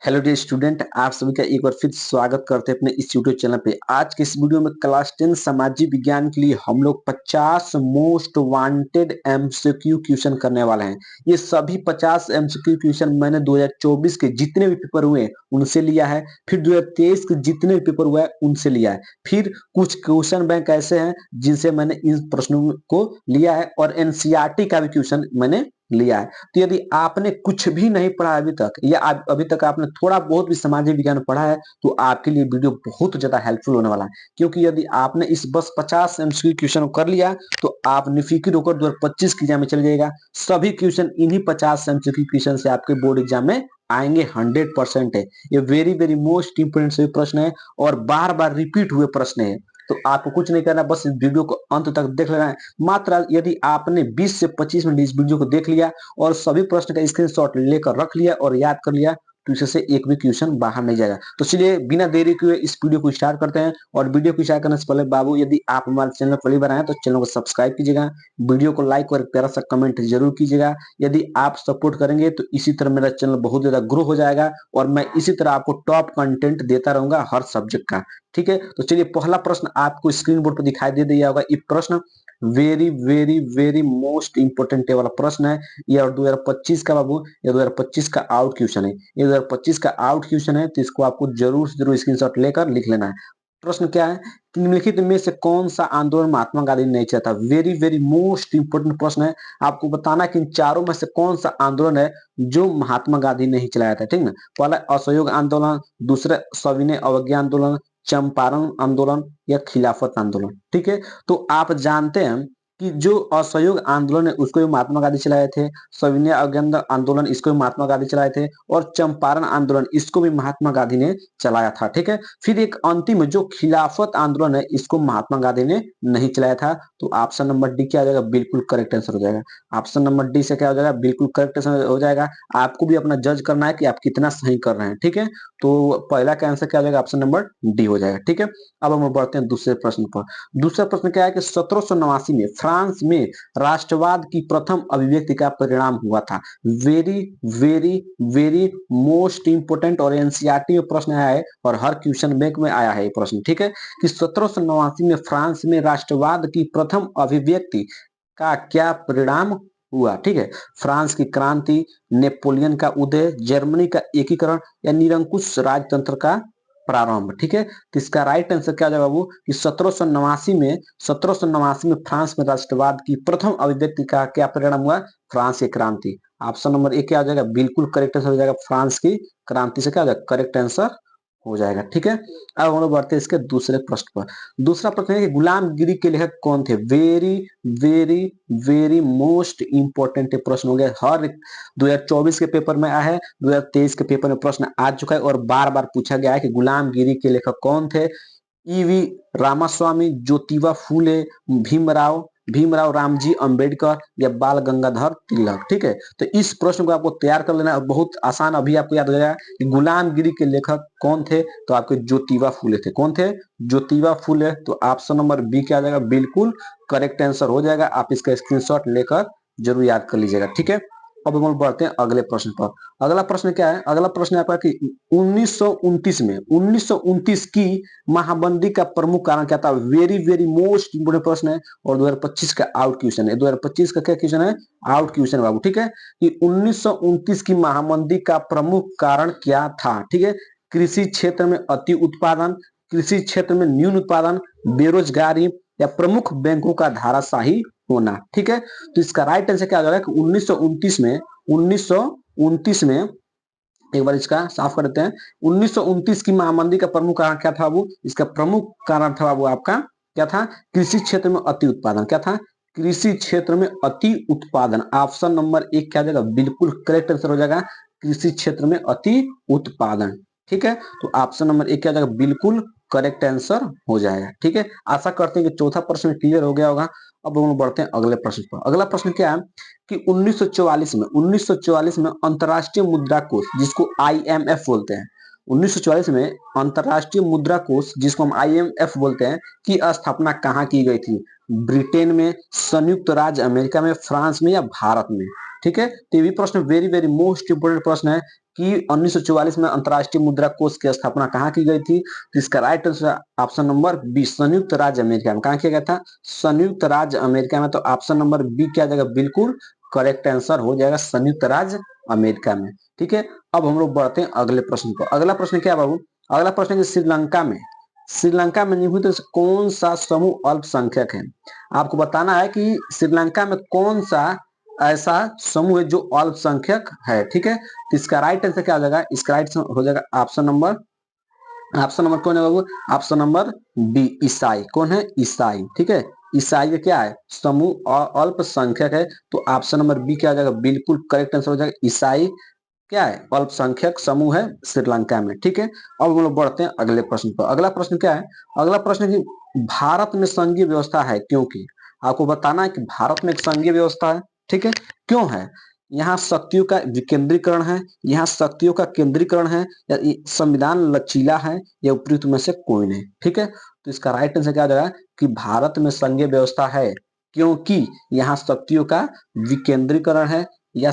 Hello dear student, आप सभी का एक बार फिर स्वागत करते हैं अपने इस यूट्यूब चैनल पे। आज के इस वीडियो में क्लास 10 सामाजिक विज्ञान के लिए हम लोग 50 मोस्ट वांटेड एमसीक्यू क्वेश्चन करने वाले हैं। ये सभी 50 एमसीक्यू क्वेश्चन मैंने 2024 के जितने भी पेपर हुए उनसे लिया है, फिर 2023 के जितने भी पेपर हुआ है उनसे लिया है, फिर कुछ क्वेश्चन बैंक ऐसे हैं जिनसे मैंने इन प्रश्नों को लिया है, और एनसीईआरटी का भी क्वेश्चन मैंने लिया है। तो यदि आपने कुछ भी नहीं पढ़ा अभी तक, या अभी तक आपने थोड़ा बहुत भी सामाजिक विज्ञान पढ़ा है, तो आपके लिए वीडियो बहुत ज्यादा हेल्पफुल होने वाला है। क्योंकि यदि आपने इस बस 50 एमसीक्यू क्वेश्चन कर लिया तो आप निफिक्र होकर 2025 के एग्जाम में चले जाएगा। सभी क्वेश्चन इन्हीं 50 एमसीक्यू क्वेश्चन से आपके बोर्ड एग्जाम में आएंगे। 100% है। ये वेरी वेरी मोस्ट इंपोर्टेंट से प्रश्न है और बार बार रिपीट हुए प्रश्न है। तो आपको कुछ नहीं करना, बस इस वीडियो को अंत तक देख लेना है। मात्र यदि आपने 20 से 25 मिनट इस वीडियो को देख लिया और सभी प्रश्न का स्क्रीनशॉट लेकर रख लिया और याद कर लिया, तो इससे एक भी क्वेश्चन बाहर नहीं जाएगा। तो चलिए बिना देरी किए इस वीडियो को स्टार्ट करते हैं। और वीडियो को स्टार्ट करने से पहले बाबू, यदि आप हमारे चैनल पर पहली बार आए तो चैनल को सब्सक्राइब कीजिएगा, वीडियो को लाइक और प्यारा सा कमेंट जरूर कीजिएगा। यदि आप सपोर्ट करेंगे तो इसी तरह मेरा चैनल बहुत ज्यादा ग्रो हो जाएगा और मैं इसी तरह आपको टॉप कंटेंट देता रहूंगा हर सब्जेक्ट का। ठीक है, तो चलिए पहला प्रश्न आपको स्क्रीन बोर्ड पर दिखाई दे दिया होगा। ये प्रश्न very very very most important वाला प्रश्न है। ये और 2025 का बाबू, ये 2025 का आउट क्वेश्चन है। ये 2025 का आउट क्वेश्चन है, तो इसको आपको जरूर से जरूर स्क्रीनशॉट लेकर लिख लेना है। प्रश्न क्या है कि निम्नलिखित में से कौन सा आंदोलन महात्मा गांधी ने नहीं चलाया था। वेरी वेरी मोस्ट इंपोर्टेंट प्रश्न है। आपको बताना कि इन चारों में से कौन सा आंदोलन है जो महात्मा गांधी ने ही चलाया था। ठीक ना, पहला असहयोग आंदोलन, दूसरा सविनय अवज्ञा आंदोलन, चंपारण आंदोलन या खिलाफत आंदोलन। ठीक है, तो आप जानते हैं कि जो असहयोग आंदोलन है उसको भी महात्मा गांधी चलाए थे, सविनय अवज्ञा आंदोलन इसको भी महात्मा गांधी चलाए थे, और चंपारण आंदोलन इसको भी महात्मा गांधी ने चलाया था। ठीक है, फिर एक अंतिम जो खिलाफत आंदोलन है इसको महात्मा गांधी ने नहीं चलाया था। तो ऑप्शन नंबर डी क्या हो जाएगा, बिल्कुल करेक्ट आंसर हो जाएगा। ऑप्शन नंबर डी से क्या हो जाएगा, बिल्कुल करेक्ट आंसर हो जाएगा। आपको भी अपना जज करना है कि आप कितना सही कर रहे हैं। ठीक है, तो पहला का आंसर क्या हो जाएगा, ऑप्शन नंबर डी हो जाएगा। ठीक है, अब हम बढ़ते हैं दूसरे प्रश्न पर। दूसरा प्रश्न क्या है कि 1789 में फ्रांस में राष्ट्रवाद की प्रथम अभिव्यक्ति का परिणाम हुआ था। Very very very most important और एनसीईआरटी में प्रश्न आया है और हर क्वेश्चन बैंक में आया है ये प्रश्न। ठीक है, कि 1789 में फ्रांस में राष्ट्रवाद की प्रथम अभिव्यक्ति का क्या परिणाम हुआ। ठीक है, फ्रांस की क्रांति, नेपोलियन का उदय, जर्मनी का एकीकरण या निरंकुश राजतंत्र का प्रारंभ। ठीक है, तो इसका राइट आंसर क्या हो जाएगा बाबू कि 1789 में फ्रांस में राष्ट्रवाद की प्रथम अभिव्यक्ति का क्या परिणाम हुआ, फ्रांस की क्रांति। ऑप्शन नंबर एक क्या हो जाएगा, बिल्कुल करेक्ट आंसर हो जाएगा, फ्रांस की क्रांति से क्या हो जाएगा, करेक्ट आंसर हो जाएगा। ठीक है, अब हम लोग बढ़ते हैं इसके दूसरे प्रश्न पर। दूसरा प्रश्न है कि गुलामगिरी के लेखक कौन थे। Very very very most important प्रश्न हो गया, हर 2024 के पेपर में आया है, 2023 के पेपर में प्रश्न आ चुका है और बार बार पूछा गया है कि गुलामगिरी के लेखक कौन थे। ईवी रामास्वामी, ज्योतिबा फूले, भीमराव भीमराव रामजी अंबेडकर या बाल गंगाधर तिलक। ठीक है, तो इस प्रश्न को आपको तैयार कर लेना है, बहुत आसान, अभी आपको याद हो जाएगा कि गुलामगिरी के लेखक कौन थे। तो आपके ज्योतिबा फूले थे। कौन थे, ज्योतिबा फूले। तो ऑप्शन नंबर बी क्या आ जाएगा, बिल्कुल करेक्ट आंसर हो जाएगा। आप इसका स्क्रीनशॉट लेकर जरूर याद कर लीजिएगा। ठीक है, अब हम बढ़ते हैं अगले प्रश्न पर। अगला प्रश्न क्या है, अगला प्रश्न है आपका कि 1929 की महाबंदी का प्रमुख कारण क्या था। वेरी वेरी मोस्ट इंपोर्टेंट प्रश्न है और 2025 का आउट क्वेश्चन है। 2025 का क्या क्वेश्चन है, आउट क्वेश्चन बाबू। ठीक है, कि 1929 की महाबंदी का प्रमुख कारण क्या था। ठीक है, कृषि क्षेत्र में अति उत्पादन, कृषि क्षेत्र में न्यून उत्पादन, बेरोजगारी या प्रमुख बैंकों का धाराशाही होना। ठीक है, तो इसका राइट आंसर क्या हो जाएगा कि 1929 में एक बार इसका साफ कर देते हैं। 1929 की महामंदी का प्रमुख कारण क्या था बाबू, इसका प्रमुख कारण था बाबू आपका क्या था, कृषि क्षेत्र में अति उत्पादन। क्या था, कृषि क्षेत्र में अति उत्पादन। ऑप्शन नंबर एक क्या हो जाएगा, बिल्कुल करेक्ट आंसर हो जाएगा, कृषि क्षेत्र में अति उत्पादन। ठीक है, तो ऑप्शन नंबर एक क्या हो जाएगा, बिल्कुल करेक्ट आंसर हो जाएगा। ठीक है, आशा करते हैं कि चौथा प्रश्न क्लियर हो गया होगा। अब हम बढ़ते हैं अगले प्रश्न पर। अगला प्रश्न क्या है कि 1944 में अंतरराष्ट्रीय मुद्रा कोष जिसको आईएमएफ बोलते हैं, 1944 में अंतरराष्ट्रीय मुद्रा कोष जिसको हम आईएमएफ बोलते हैं की स्थापना कहाँ की गई थी। ब्रिटेन में, संयुक्त राज्य अमेरिका में, फ्रांस में या भारत में। ठीक है, तो ये भी प्रश्न वेरी वेरी मोस्ट इंपोर्टेंट प्रश्न है कि 1944 में अंतर्राष्ट्रीय मुद्रा कोष की स्थापना कहाँ की गई थी? तो इसका right answer option number B, संयुक्त राज्य अमेरिका में। कहाँ किया गया था? संयुक्त राज्य अमेरिका में। तो ऑप्शन नंबर बी क्या जाएगा? बिल्कुल करेक्ट आंसर हो जाएगा, संयुक्त राज्य अमेरिका में। ठीक है, अब हम लोग बढ़ते हैं अगले प्रश्न पर। अगला प्रश्न क्या बाबू? अगला प्रश्न है श्रीलंका में निम्नलिखित में से कौन सा समूह अल्पसंख्यक है? आपको बताना है कि श्रीलंका में कौन सा ऐसा समूह है जो अल्पसंख्यक है। ठीक है, तो इसका राइट आंसर क्या हो जाएगा? इसका राइट हो जाएगा ऑप्शन नंबर कौन है बाबू? ऑप्शन नंबर बी, ईसाई। कौन है? ईसाई। ठीक है, ईसाई का क्या है? समूह और अल्पसंख्यक है। तो ऑप्शन नंबर बी क्या हो जाएगा? बिल्कुल करेक्ट आंसर हो जाएगा, ईसाई क्या है? अल्पसंख्यक समूह है श्रीलंका में। ठीक है, अब हम लोग बढ़ते हैं अगले प्रश्न पर। अगला प्रश्न क्या है? अगला प्रश्न है कि भारत में संघीय व्यवस्था है क्योंकि। आपको बताना है कि भारत में एक संघीय व्यवस्था है। ठीक है, क्यों है? यहाँ शक्तियों का विकेंद्रीकरण है, यहाँ शक्तियों का केंद्रीकरण है, या संविधान लचीला है, या उपयुक्त में से कोई नहीं। ठीक है, तो इसका राइट आंसर क्या हो जाएगा? कि भारत में संघीय व्यवस्था है क्योंकि यहाँ शक्तियों का विकेंद्रीकरण है, या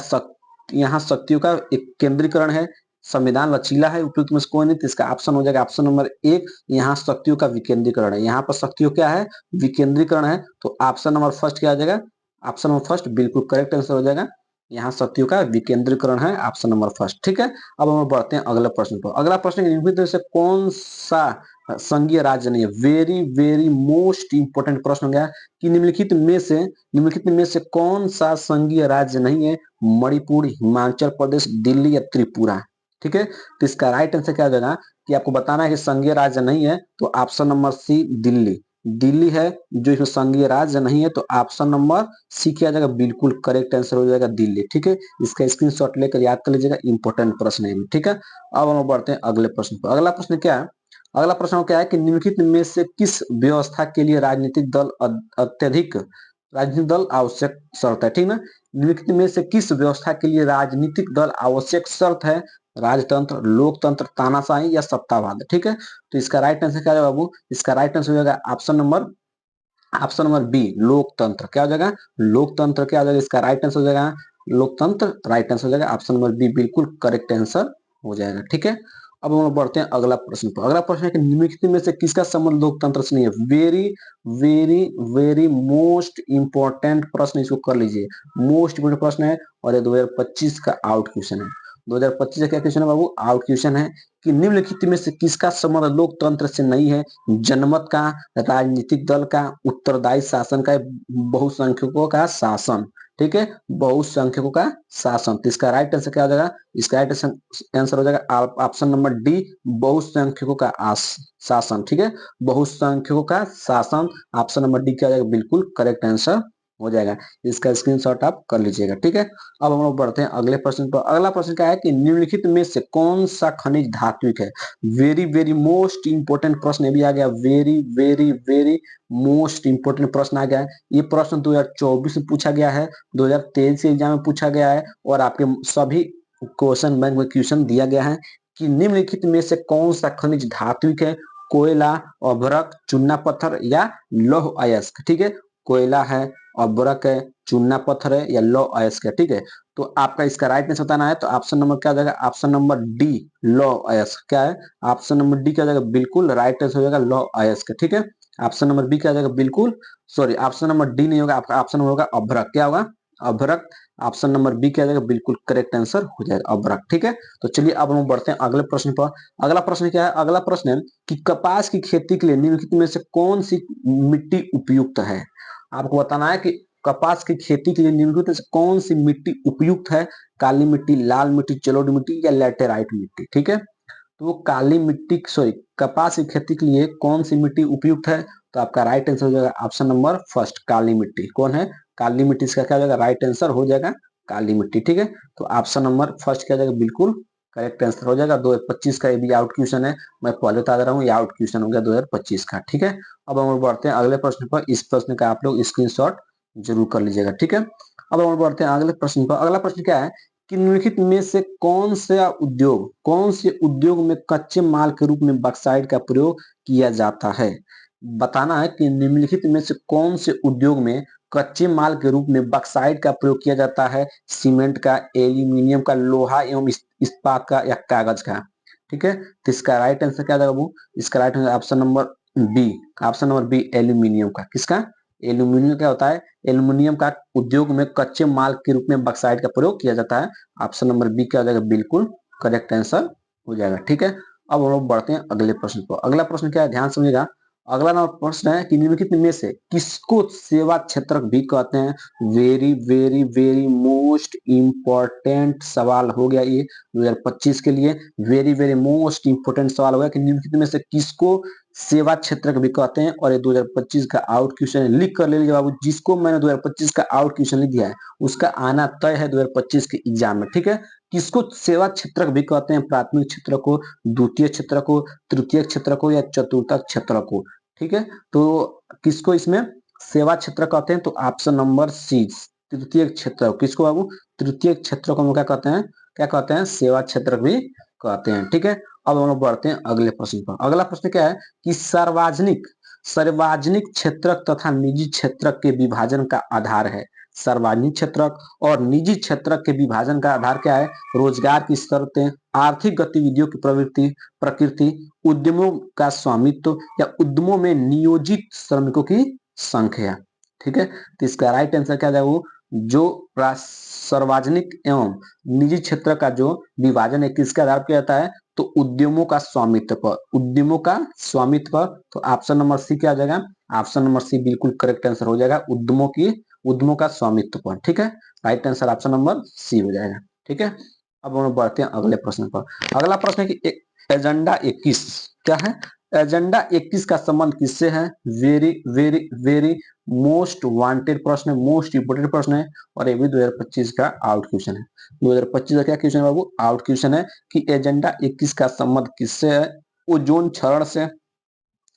यहाँ शक्तियों का एक केंद्रीकरण है, संविधान लचीला है, उपयुक्त में से कोई नहीं। तो इसका ऑप्शन हो जाएगा ऑप्शन नंबर एक, यहाँ शक्तियों का विकेंद्रीकरण है। यहाँ पर शक्तियों क्या है? विकेंद्रीकरण है। तो ऑप्शन नंबर फर्स्ट क्या आ जाएगा? ऑप्शन नंबर फर्स्ट बिल्कुल करेक्ट आंसर हो जाएगा, यहाँ शक्तियों का विकेंद्रीकरण है, ऑप्शन नंबर फर्स्ट। ठीक है, अब हम बढ़ते हैं अगले प्रश्न पर। अगला प्रश्न निम्नलिखित में से कौन सा संघीय राज्य नहीं है? वेरी वेरी मोस्ट इंपोर्टेंट प्रश्न हो गया कि निम्नलिखित में से कौन सा संघीय राज्य नहीं है? मणिपुर, हिमाचल प्रदेश, दिल्ली या त्रिपुरा। ठीक है, तो इसका राइट आंसर क्या हो जाएगा? कि आपको बताना है कि संघीय राज्य नहीं है। तो ऑप्शन नंबर सी, दिल्ली है जो इसमें संघीय राज्य नहीं है। तो ऑप्शन नंबर सी किया जाएगा, बिल्कुल करेक्ट आंसर हो जाएगा दिल्ली। ठीक है, इसका स्क्रीनशॉट लेकर याद कर लीजिएगा, इंपॉर्टेंट प्रश्न है। ठीक है, अब हम बढ़ते हैं अगले प्रश्न पर। अगला प्रश्न क्या है? अगला प्रश्न क्या है कि निम्नलिखित में से किस व्यवस्था के लिए राजनीतिक दल आवश्यक शर्त है? ठीक ना, निम्नलिखित में से किस व्यवस्था के लिए राजनीतिक दल आवश्यक शर्त है? राजतंत्र, लोकतंत्र, तानाशाही या सत्तावाद। ठीक है, तो इसका राइट आंसर क्या है बाबू? इसका राइट आंसर हो जाएगा ऑप्शन नंबर बी, लोकतंत्र। क्या हो जाएगा? लोकतंत्र। क्या हो जाएगा? इसका राइट आंसर हो जाएगा लोकतंत्र, राइट आंसर हो जाएगा ऑप्शन नंबर बी, बिल्कुल करेक्ट आंसर हो जाएगा। ठीक है, अब हम बढ़ते हैं अगला प्रश्न पर। अगला प्रश्न है कि निम्नलिखित में से किसका संबंध लोकतंत्र से नहीं है? Very very very most important प्रश्न, इसको कर लीजिए, मोस्ट इंपोर्टेंट प्रश्न है, और ये 2025 का आउट क्वेश्चन है। 2025 का क्या क्वेश्चन है बाबू? आउट क्वेश्चन है कि निम्नलिखित में से किसका संबंध लोकतंत्र से नहीं है? जनमत का, राजनीतिक दल का, उत्तरदायी शासन का, बहुसंख्यकों का शासन। ठीक है, बहुसंख्यकों का शासन। तो इसका राइट आंसर क्या हो जाएगा? इसका राइट आंसर हो जाएगा ऑप्शन नंबर डी, बहुसंख्यकों का शासन। ठीक है, बहुसंख्यकों का शासन, ऑप्शन नंबर डी क्या हो जाएगा? बिल्कुल करेक्ट आंसर हो जाएगा। इसका स्क्रीनशॉट आप कर लीजिएगा। ठीक है, अब हम लोग बढ़ते हैं अगले प्रश्न पर। अगला प्रश्न क्या है कि निम्नलिखित में से कौन सा खनिज धात्विक है? वेरी वेरी मोस्ट इंपोर्टेंट प्रश्न भी आ गया, very very very most important प्रश्न आ गया है। ये प्रश्न 2024 में पूछा गया है, 2023 के एग्जाम में पूछा गया है, और आपके सभी क्वेश्चन बैंक में क्वेश्चन दिया गया है कि निम्नलिखित में से कौन सा खनिज धात्विक है? कोयला, अभ्रक, चूना पत्थर या लौह अयस्क। ठीक है, कोयला है, अभ्रक है, चूना पत्थर है, या लौह अयस्क है। ठीक है, तो आपका इसका राइट आंसर बताना है। तो ऑप्शन नंबर क्या हो जाएगा? ऑप्शन नंबर डी, लौह अयस्क। क्या है? ऑप्शन नंबर डी क्या हो जाएगा? बिल्कुल राइट आंसर हो जाएगा लौह अयस्क। ठीक है, ऑप्शन नंबर बी क्या हो जाएगा? बिल्कुल सॉरी, ऑप्शन नंबर डी नहीं होगा, आपका ऑप्शन होगा अभ्रक। क्या होगा? अभ्रक। ऑप्शन नंबर बी क्या हो जाएगा? बिल्कुल करेक्ट आंसर हो जाएगा अभ्रक। ठीक है, तो चलिए अब हम बढ़ते हैं अगले प्रश्न पर। अगला प्रश्न क्या है? अगला प्रश्न है कि कपास की खेती के लिए निम्नलिखित में से कौन सी मिट्टी उपयुक्त है? आपको बताना है कि कपास की खेती के लिए निम्नलिखित में से कौन सी मिट्टी उपयुक्त है? काली मिट्टी, लाल मिट्टी, जलोढ़ मिट्टी या लैटेराइट मिट्टी। ठीक है, तो वो काली मिट्टी सॉरी कपास की खेती के लिए कौन सी मिट्टी उपयुक्त है? तो आपका राइट आंसर हो जाएगा ऑप्शन नंबर फर्स्ट, काली मिट्टी। कौन है? काली मिट्टी। इसका क्या हो जाएगा? राइट आंसर हो जाएगा काली मिट्टी। ठीक है, तो ऑप्शन नंबर फर्स्ट क्या हो जाएगा? बिल्कुल करेक्ट आंसर हो जाएगा। 2025 का ये भी आउट क्वेश्चन है, मैं पहले बता दे रहा हूँ, ये आउट क्वेश्चन हो गया 2025 का। ठीक है, अब हम बढ़ते हैं अगले प्रश्न पर। इस प्रश्न का आप लोग स्क्रीनशॉट जरूर कर लीजिएगा। ठीक है, अब हम बढ़ते हैं अगले प्रश्न पर। अगला प्रश्न क्या है कि निम्नलिखित में से कौन से उद्योग में कच्चे माल के रूप में बॉक्साइट का प्रयोग किया जाता है? बताना है कि निम्नलिखित में से कौन से उद्योग में कच्चे माल के रूप में बक्साइट का प्रयोग किया जाता है, सीमेंट का, एल्यूमिनियम का, लोहा एवं इस्पात का या कागज का। ठीक है, तो इसका राइट आंसर क्या जाएगा वो? इसका right answer option number B, option number B aluminium का। किसका? एल्यूमिनियम क्या होता है? एल्यूमिनियम का उद्योग में कच्चे माल के रूप में बक्साइट का प्रयोग किया जाता है। ऑप्शन नंबर बी क्या हो जाएगा? बिल्कुल करेक्ट आंसर हो जाएगा। ठीक है, अब हम लोग बढ़ते हैं अगले प्रश्न पर। अगला प्रश्न क्या है, ध्यान समझिएगा। अगला नंबर प्रश्न है कि निम्नलिखित में से किसको सेवा क्षेत्रक भी कहते हैं? Very very very most important सवाल हो गया ये 2025 के लिए। वेरी वेरी मोस्ट इंपॉर्टेंट सवाल हो गया कि निम्नलिखित में से किसको सेवा क्षेत्रक भी कहते हैं। और ये 2025 का आउट क्वेश्चन है, लिख कर ले लीजिए बाबू। जिसको मैंने 2025 का आउट क्वेश्चन लिख दिया है उसका आना तय है 2025 के एग्जाम में। ठीक है, किसको सेवा क्षेत्रक भी कहते हैं? प्राथमिक क्षेत्र को, द्वितीय क्षेत्र को, तृतीय क्षेत्र को या चतुर्थ क्षेत्र को। ठीक है, तो किसको इसमें सेवा क्षेत्र कहते हैं? तो ऑप्शन नंबर सी तृतीय क्षेत्र। किसको बाबू? तृतीय क्षेत्र को हम क्या कहते हैं? क्या कहते हैं? सेवा क्षेत्र भी कहते हैं। ठीक है, अब हम लोग बढ़ते हैं अगले प्रश्न पर। अगला प्रश्न क्या है कि सार्वजनिक सार्वजनिक क्षेत्रक तथा निजी क्षेत्रक के विभाजन का आधार है। सार्वजनिक क्षेत्रक और निजी क्षेत्रक के विभाजन का आधार क्या है? रोजगार की शर्तें, आर्थिक गतिविधियों की प्रकृति, उद्यमों का स्वामित्व या उद्यमों में नियोजित श्रमिकों की संख्या। ठीक है, तो इसका राइट आंसर क्या जाएगा? जो सार्वजनिक एवं निजी क्षेत्र का जो विभाजन है किसके आधार पर किया जाता है? तो उद्यमों का स्वामित्व पर, उद्यमों का स्वामित्व पर। तो ऑप्शन नंबर सी क्या आ जाएगा? ऑप्शन नंबर सी बिल्कुल करेक्ट आंसर हो जाएगा, उद्यमों का स्वामित्व पर। ठीक है, right answer option number C हो जाएगा। ठीक है, अब हम बढ़ते हैं अगले प्रश्न पर। अगला प्रश्न है कि एजेंडा 21 क्या है? एजेंडा 21 का संबंध किससे है? Very very very most wanted प्रश्न है, मोस्ट इंपोर्टेंट प्रश्न है और ये भी 2025 का आउट क्वेश्चन है। 2025 का क्या क्वेश्चन है बाबू? आउट क्वेश्चन है कि एजेंडा 21 का संबंध किससे है? ओजोन क्षरण से,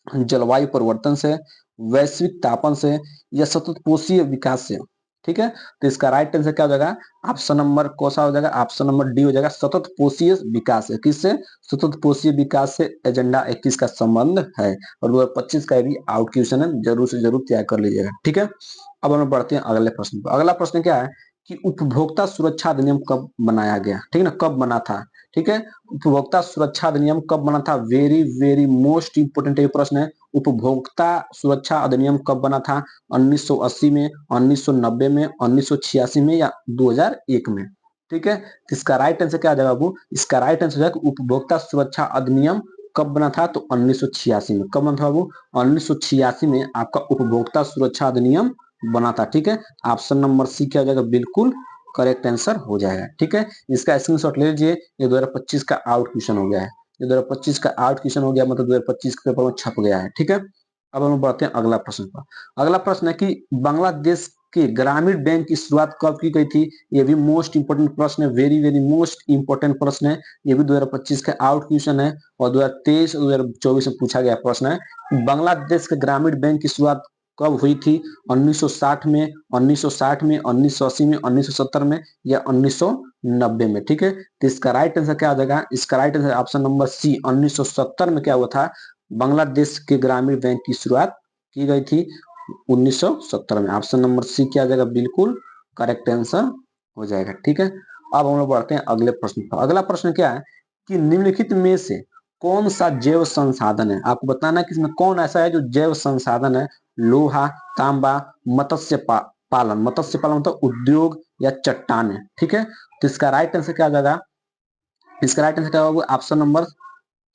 जलवायु परिवर्तन से, वैश्विक तापन से या सतत पोषीय विकास से। ठीक है, तो इसका राइट आंसर क्या हो जाएगा? ऑप्शन नंबर कौन सा हो जाएगा? ऑप्शन नंबर डी हो जाएगा, सतत पोषीय विकास से। किससे? सतत पोषीय विकास से एजेंडा 21 का संबंध है और 2025 का भी आउट क्वेश्चन है, जरूर से जरूर तैयार कर लीजिएगा। ठीक है, अब हम बढ़ते हैं अगले प्रश्न पर। अगला प्रश्न क्या है कि उपभोक्ता सुरक्षा अधिनियम कब बनाया गया? ठीक है ना, कब बना था? ठीक है, उपभोक्ता सुरक्षा अधिनियम कब बना था? वेरी वेरी मोस्ट इंपोर्टेंट ये प्रश्न है। उपभोक्ता सुरक्षा अधिनियम कब बना था? 1980 में, 1990 में, 1986 में या 2001 में? ठीक है, तो इसका राइट आंसर क्या आ जाएगा बाबू? इसका राइट आंसर है उपभोक्ता सुरक्षा अधिनियम कब बना था? तो 1986 में। कब बना था बाबू? 1986 में आपका उपभोक्ता सुरक्षा अधिनियम बना था। ठीक है, ऑप्शन नंबर सी क्या हो जाएगा? बिल्कुल करेक्ट आंसर हो जाएगा। ठीक है, इसका स्क्रीनशॉट ले लीजिए, ये 2025 का आउट क्वेश्चन हो गया है। ये 2025 का आउट क्वेश्चन हो गया, मतलब 2025 के पेपर में छप गया है। ठीक है, अब हम बढ़ते हैं अगला प्रश्न पर। अगला प्रश्न है कि बांग्लादेश के ग्रामीण बैंक की शुरुआत कब की गई थी? ये भी मोस्ट इंपोर्टेंट प्रश्न है, वेरी वेरी मोस्ट इंपोर्टेंट प्रश्न है। ये भी 2025 का आउट क्वेश्चन है और 2023 और 2024 में पूछा गया प्रश्न है। बांग्लादेश के ग्रामीण बैंक की शुरुआत कब हुई थी? 1960 में, 1960 में, 1980 में, 1970 में या 1990 में? ठीक है, तो इसका राइट आंसर क्या आ जाएगा? इसका right answer option number C 1970 में क्या हुआ था? बांग्लादेश के ग्रामीण बैंक की शुरुआत की गई थी 1970 में। ऑप्शन नंबर सी क्या आ जाएगा? बिल्कुल करेक्ट आंसर हो जाएगा। ठीक है, अब हम लोग बढ़ते हैं अगले प्रश्न पर। अगला प्रश्न क्या है कि निम्नलिखित में से कौन सा जैव संसाधन है? आपको बताना है कि इसमें कौन ऐसा है जो जैव संसाधन है? लोहा, तांबा, पालन, मत्स्य पालन मतलब उद्योग या चट्टान है। ठीक है, तो इसका राइट आंसर क्या आ जाएगा? इसका राइट आंसर क्या होगा? ऑप्शन नंबर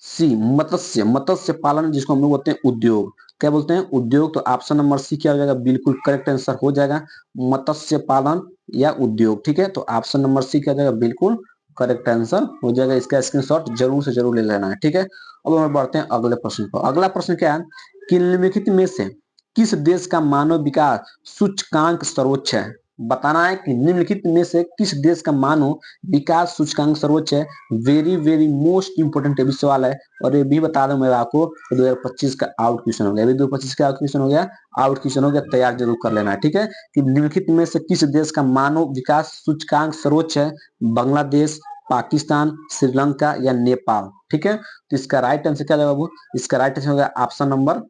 सी मत्स्य, मत्स्य पालन जिसको हम लोग बोलते हैं उद्योग। क्या बोलते हैं? उद्योग। तो ऑप्शन नंबर सी क्या हो जाएगा? बिल्कुल करेक्ट आंसर हो जाएगा, मत्स्य पालन या उद्योग। ठीक है, तो ऑप्शन नंबर सी क्या हो जाएगा? बिल्कुल करेक्ट आंसर हो जाएगा। इसका स्क्रीनशॉट जरूर से जरूर ले लेना है। ठीक है, अब हम बढ़ते हैं अगले प्रश्न पर। अगला प्रश्न क्या है कि निम्नलिखित में से किस देश का मानव विकास सूचकांक सर्वोच्च है? बताना है कि निम्नलिखित में से किस देश का मानव विकास सूचकांक सर्वोच्च है। वेरी वेरी मोस्ट इंपोर्टेंट ये सवाल है और ये भी बता दूं मैं आपको 2025 का आउट क्वेश्चन हो गया। 2025 का आउट क्वेश्चन हो गया, आउट क्वेश्चन हो गया, तैयार जरूर कर लेना है। ठीक है, कि निम्नलिखित में से किस देश का मानव विकास सूचकांक सर्वोच्च है? बांग्लादेश, पाकिस्तान, श्रीलंका या नेपाल? ठीक है, तो इसका राइट आंसर क्या होगा बाबू? इसका राइट आंसर होगा ऑप्शन नंबर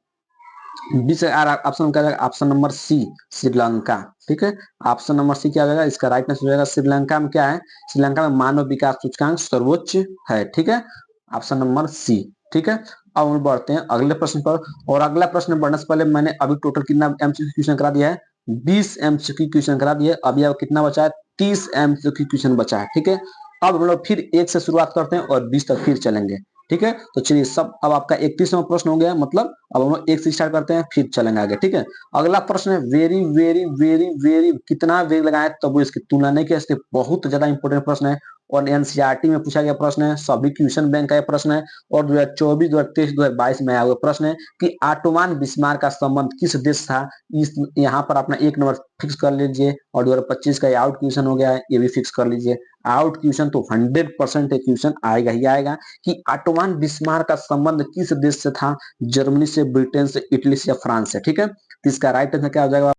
बी से ऑप्शन क्या जाएगा, ऑप्शन नंबर सी श्रीलंका। ठीक है, ऑप्शन नंबर सी क्या जाएगा, इसका राइट आंसर हो जाएगा श्रीलंका में क्या है, श्रीलंका में मानव विकास सूचकांक सर्वोच्च है। ठीक है, ऑप्शन नंबर सी। ठीक है, अब हम बढ़ते हैं अगले प्रश्न पर। और अगला प्रश्न बढ़ने से पहले मैंने अभी टोटल कितना एमसीक्यू क्वेश्चन करा दिया है, 20 एमसीक्यू क्वेश्चन करा दिया है। अभी अब कितना बचा है, 30 एमसीक्यू क्वेश्चन बचा है। ठीक है, अब हम लोग फिर 1 से शुरुआत करते हैं और 20 तक फिर चलेंगे। ठीक है, तो चलिए सब, अब आपका 31वां प्रश्न हो गया, मतलब अब हम लोग 1 से स्टार्ट करते हैं फिर चलेंगे आगे। ठीक है, अगला प्रश्न है वेरी वेरी वेरी वेरी, कितना वेग लगाए तब वो इसकी तुलना नहीं किया, इसके बहुत ज्यादा इंपॉर्टेंट प्रश्न है और एनसीईआरटी में पूछा गया प्रश्न है, सभी क्वेश्चन बैंक का यह प्रश्न है और 2024 2023 2022 में आया हुआ प्रश्न है कि ऑटोमान बिस्मार्क का संबंध किस देश था। इस यहाँ पर अपना 1 नंबर फिक्स कर लीजिए और 2025 का आउट क्वेश्चन हो गया है, ये भी फिक्स कर लीजिए। आउट क्वेश्चन तो 100% क्वेश्चन आएगा ही आएगा कि ऑटोमान बिस्मार्क का संबंध किस देश से था, जर्मनी से, ब्रिटेन से, इटली से या फ्रांस से। ठीक है, तो इसका राइट आंसर क्या हो जाएगा,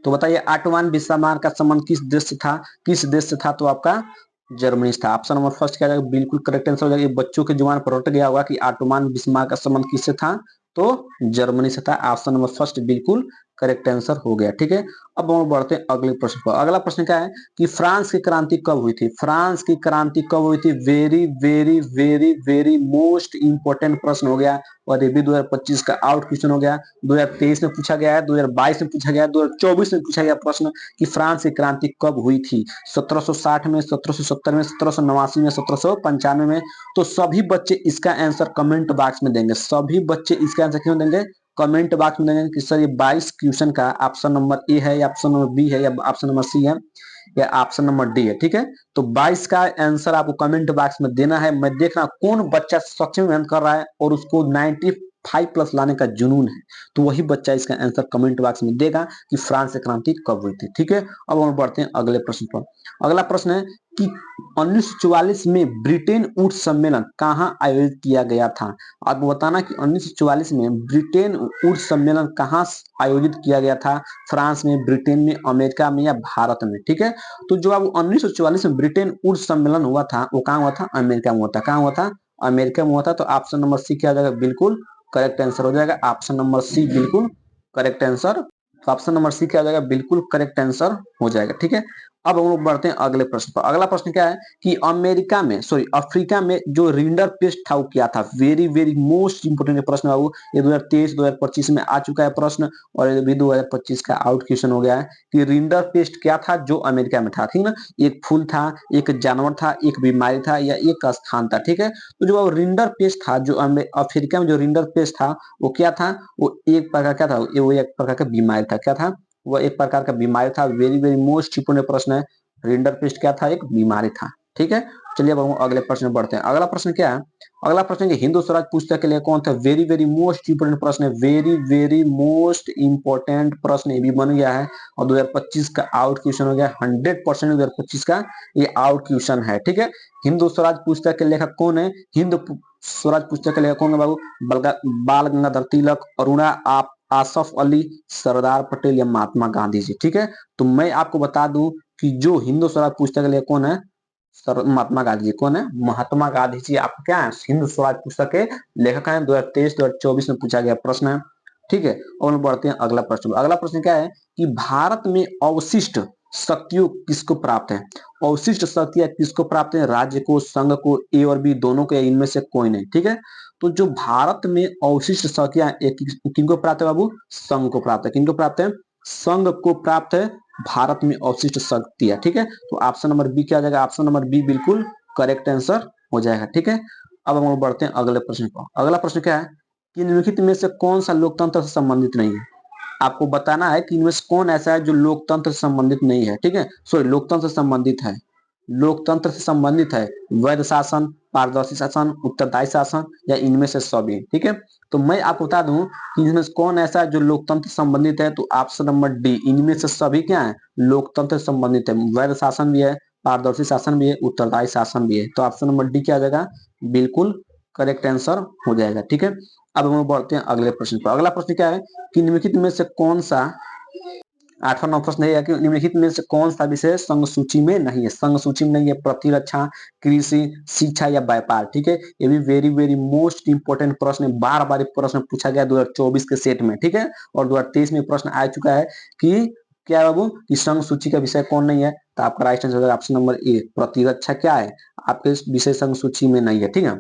तो बताइए ऑटोमान बिस्मार्क का संबंध किस देश से था, किस देश से था, तो आपका जर्मनी से था। ऑप्शन नंबर फर्स्ट क्या जाएगा, बिल्कुल करेक्ट आंसर हो जाएगा। बच्चों के जुबान पर रट गया होगा कि ऑटोमान बिस्मार्क का संबंध किससे था, तो जर्मनी से था। ऑप्शन नंबर फर्स्ट बिल्कुल करेक्ट आंसर हो गया। ठीक है, अब हम बढ़ते हैं अगले प्रश्न पर। अगला प्रश्न क्या है कि फ्रांस की क्रांति कब हुई थी, फ्रांस की क्रांति कब हुई थी, very very very very most important प्रश्न हो गया और ये भी 2025 का आउट क्वेश्चन हो गया। 2023 में पूछा गया है, 2022 में पूछा गया है, 2024 में पूछा गया प्रश्न कि फ्रांस की क्रांति कब हुई थी, 1760 में, 1770 में, 1789 में, 1795 में। तो सभी बच्चे इसका आंसर कमेंट बॉक्स में देंगे, सभी बच्चे इसका आंसर क्यों देंगे, कमेंट बॉक्स में देंगे कि सर ये 22 क्वेश्चन का ऑप्शन नंबर ए है या ऑप्शन नंबर बी है या ऑप्शन नंबर सी है या ऑप्शन नंबर डी है। ठीक है, तो 22 का आंसर आपको कमेंट बॉक्स में देना है। मैं देख रहा हूं कौन बच्चा सच में मेहनत कर रहा है और उसको 95+ लाने का जुनून है, तो वही बच्चा इसका आंसर कमेंट बॉक्स में देगा कि फ्रांस से क्रांति कब हुई थी। ठीक है, अब हम बढ़ते हैं अगले प्रश्न पर। अगला प्रश्न है कि 1944 में ब्रिटेन ऊट सम्मेलन कहाँ आयोजित किया गया था। आपको बताना कि 1944 में ब्रिटेन ऊट सम्मेलन कहाँ आयोजित किया गया था, फ्रांस में, ब्रिटेन में, अमेरिका में या भारत में। ठीक है, तो जो अब 1944 में ब्रिटेन ऊट सम्मेलन हुआ था वो कहाँ हुआ था, अमेरिका में हुआ था। कहाँ हुआ था, अमेरिका में हुआ था। तो ऑप्शन नंबर सी क्या हो जाएगा, बिल्कुल करेक्ट आंसर हो जाएगा। ऑप्शन नंबर सी बिल्कुल करेक्ट आंसर, तो ऑप्शन नंबर सी क्या हो जाएगा, बिल्कुल करेक्ट आंसर हो जाएगा। ठीक है, अब हम लोग बढ़ते हैं अगले प्रश्न पर। अगला प्रश्न क्या है कि अमेरिका में, सॉरी अफ्रीका में जो रिंडर पेस्ट था वो क्या था। वेरी वेरी मोस्ट इंपोर्टेंट प्रश्न बाबू, ये 2023 2025 में आ चुका है प्रश्न और ये भी 2025 का आउट क्वेश्चन हो गया है कि रिंडर पेस्ट क्या था जो अमेरिका में था। ठीक ना, एक फूल था, एक जानवर था, एक बीमारी था या एक स्थान था। ठीक है, तो जो रिंडर पेस्ट था जो अफ्रीका में जो रिंडर पेस्ट था वो क्या था, वो एक प्रकार क्या था, वो एक प्रकार का बीमारी था। क्या था, वह एक प्रकार का बीमारी था। वेरी वेरी मोस्ट इंपोर्टेंट प्रश्न है, रिंडर पेस्ट क्या था, एक बीमारी था। ठीक है, चलिए अब हम अगले प्रश्न में बढ़ते हैं। अगला प्रश्न क्या है, अगला प्रश्न हिंदू स्वराज पुस्तक के लिए कौन था, वेरी वेरी मोस्ट इंपोर्टेंट प्रश्न है, वेरी वेरी मोस्ट इंपोर्टेंट प्रश्न ये भी बन गया है और 2025 का आउट क्वेश्चन हो गया। 100% 2025 का ये आउट क्वेश्चन है। ठीक है, हिंदू स्वराज पुस्तक के लेखक कौन है, हिंद स्वराज पुस्तक के लेखक कौन है बाबू, बाल गंगाधर तिलक, अरुणा आप, आसफ अली, सरदार पटेल या महात्मा गांधी जी। ठीक है, तो मैं आपको बता दूं कि जो हिंदू स्वराज पुस्तक के लिए कौन है, महात्मा गांधी जी। कौन है, महात्मा गांधी जी। आपको क्या है, हिंदू स्वराज पुस्तक के लेखक हैं। 2023 2024 में पूछा गया प्रश्न है। ठीक है, और बढ़ते हैं अगला प्रश्न। अगला प्रश्न क्या है कि भारत में अवशिष्ट शक्तियों किसको प्राप्त है, अवशिष्ट शक्तियां किसको प्राप्त है, राज्य को, संघ को, ए और बी दोनों को, इनमें से कोई नहीं। ठीक है, तो जो भारत में अवशिष्ट शक्तियां किनको प्राप्त है बाबू, संघ को प्राप्त है। किनको प्राप्त है, संघ को प्राप्त है भारत में अवशिष्ट शक्तियां। ठीक है, तो ऑप्शन नंबर बी क्या हो जाएगा, ऑप्शन नंबर बी बिल्कुल करेक्ट आंसर हो जाएगा। ठीक है, अब हम लोग बढ़ते हैं अगले प्रश्न पर। अगला प्रश्न क्या है कि निम्नलिखित में से कौन सा लोकतंत्र से संबंधित नहीं है। आपको बताना है कि इनमें से कौन ऐसा है जो लोकतंत्र से संबंधित नहीं है। ठीक है, सॉरी लोकतंत्र से संबंधित है, लोकतंत्र से संबंधित है, वैध शासन, पारदर्शी शासन, उत्तरदायी शासन या इनमें से सभी। ठीक है, तो मैं आपको बता दूं कि इनमें से कौन ऐसा है जो लोकतंत्र से संबंधित है, तो ऑप्शन नंबर डी, इनमें से सभी क्या है, लोकतंत्र से संबंधित है। वैध शासन भी है, पारदर्शी शासन भी है, उत्तरदायी शासन भी है। तो ऑप्शन नंबर डी क्या आ जाएगा, बिल्कुल करेक्ट आंसर हो जाएगा। ठीक है, अब हम बढ़ते हैं अगले प्रश्न पर। अगला प्रश्न क्या है कि निम्नलिखित में से कौन सा 8वां 9 प्रश्न है कि निम्नलिखित में से कौन सा विषय संघ सूची में नहीं है? संघ सूची में नहीं है प्रतिरक्षा, कृषि, शिक्षा या व्यापार। ठीक है, ये भी वेरी वेरी मोस्ट इंपोर्टेंट प्रश्न है, बार-बार प्रश्न पूछा गया 2024 के सेट में। ठीक है, और 2023 में प्रश्न आ चुका है कि क्या बाबू कि संघ सूची का विषय कौन नहीं है? तो आपका राइट आंसर होगा ऑप्शन नंबर ए, प्रतिरक्षा क्या है आपके विषय संघ सूची में नहीं है। ठीक है,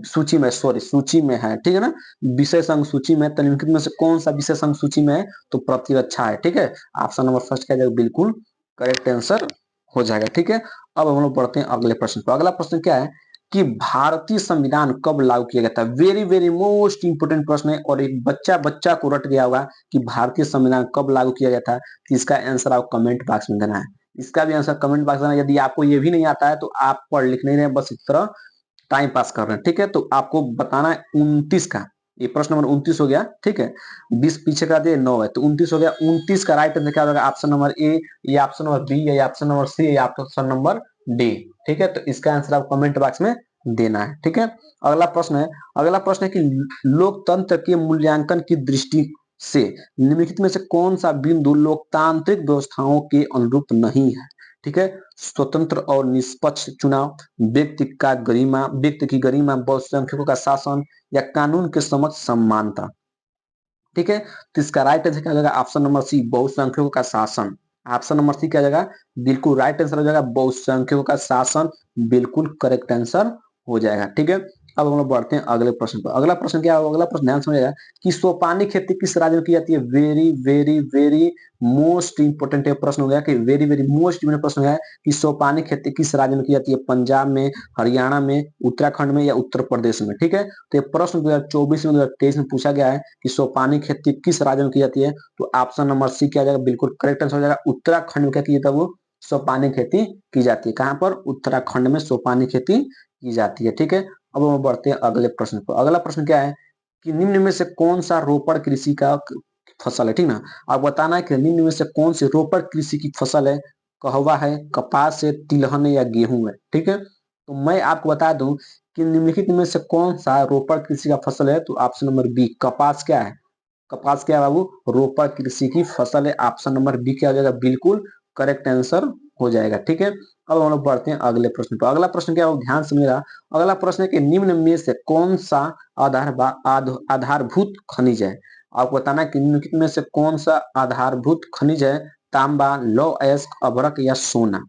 सूची में, सॉरी सूची में है। ठीक है ना, विषय संघ सूची में, तो निम्नलिखित में से कौन सा विषय संघ सूची में है? तो प्रतिरक्षा है। ठीक है, ऑप्शन नंबर फर्स्ट क्या जाएगा? बिल्कुल करेक्ट आंसर हो जाएगा। ठीक है, अब हम लोग बढ़ते हैं अगले प्रश्न पर। अगला प्रश्न क्या है कि भारतीय संविधान कब लागू किया गया था? वेरी वेरी मोस्ट इंपोर्टेंट प्रश्न है, और एक बच्चा बच्चा को रट गया होगा कि भारतीय संविधान कब लागू किया गया था। तो इसका आंसर आपको कमेंट बॉक्स में देना है। इसका भी आंसर कमेंट बॉक्स में देना है। यदि आपको ये भी नहीं आता है तो आप पढ़ लिख नहीं रहे, बस इस तरह टाइम पास कर रहे हैं। ठीक है, तो आपको बताना है 29 का, ये प्रश्न नंबर 29 हो गया। ठीक है, 20 पीछे का दिए 9 है, तो 29 हो गया। 29 का राइट आंसर क्या होगा? ऑप्शन नंबर ए, या ऑप्शन नंबर बी, या ऑप्शन नंबर सी, या ऑप्शन नंबर डी। ठीक है, तो इसका आंसर आप कमेंट बॉक्स में देना है। ठीक है, अगला प्रश्न है, अगला प्रश्न है कि लोकतंत्र के मूल्यांकन की दृष्टि से निम्नलिखित में से कौन सा बिंदु लोकतांत्रिक व्यवस्थाओं के अनुरूप नहीं है? ठीक है, स्वतंत्र और निष्पक्ष चुनाव, व्यक्ति की गरिमा, बहुसंख्यकों का शासन, या कानून के समक्ष समानता। ठीक है, तो इसका राइट आंसर क्या हो जाएगा? ऑप्शन नंबर सी, बहुसंख्यकों का शासन। ऑप्शन नंबर सी क्या हो जाएगा? बिल्कुल राइट आंसर हो जाएगा, बहुसंख्यकों का शासन बिल्कुल करेक्ट आंसर हो जाएगा। ठीक है, अब हम लोग बढ़ते हैं अगले प्रश्न पर। अगला प्रश्न क्या होगा? अगला प्रश्न ध्यान समझिएगा कि सोपानी खेती किस राज्य में की जाती है? Very very very most important प्रश्न हो गया कि वेरी वेरी मोस्ट इंपोर्टेंट प्रश्न है कि सोपानी खेती किस राज्य में की जाती है? पंजाब में, हरियाणा में, उत्तराखंड में, या उत्तर प्रदेश में। ठीक है, तो ये प्रश्न 2024 में 2023 में पूछा गया है कि सोपानी खेती किस राज्य में की जाती है? तो ऑप्शन नंबर सी क्या जाएगा? बिल्कुल करेक्ट आंसर हो जाएगा, उत्तराखंड में क्या की जाता है? वो सोपानी खेती की जाती है। कहां पर? उत्तराखंड में सोपानी खेती की जाती है। ठीक है, अब हम बढ़ते हैं अगले प्रश्न पर। अगला प्रश्न क्या है कि निम्न में से कौन सा रोपड़ कृषि का फसल है? ठीक ना, आप बताना है कि निम्न में से कौन सी रोपड़ कृषि की फसल है? कहवा है, कपास है, तिलहन है, या गेहूं है? ठीक है, तो मैं आपको बता दूं कि निम्नलिखित में से कौन सा रोपड़ कृषि का फसल है? तो ऑप्शन नंबर बी, कपास क्या है? कपास क्या है बाबू? रोपड़ कृषि की फसल है। ऑप्शन नंबर बी क्या हो जाएगा? बिल्कुल करेक्ट आंसर हो जाएगा। ठीक है, अब हम लोग बढ़ते हैं अगले प्रश्न पर। अगला प्रश्न क्या हो? ध्यान से मेरा अगला प्रश्न है कि निम्न में से कौन सा आधारभूत खनिज है? आपको बताना है कि निम्नलिखित में से कौन सा आधारभूत खनिज है? तांबा, लौह अयस्क, अभ्रक, या सोना।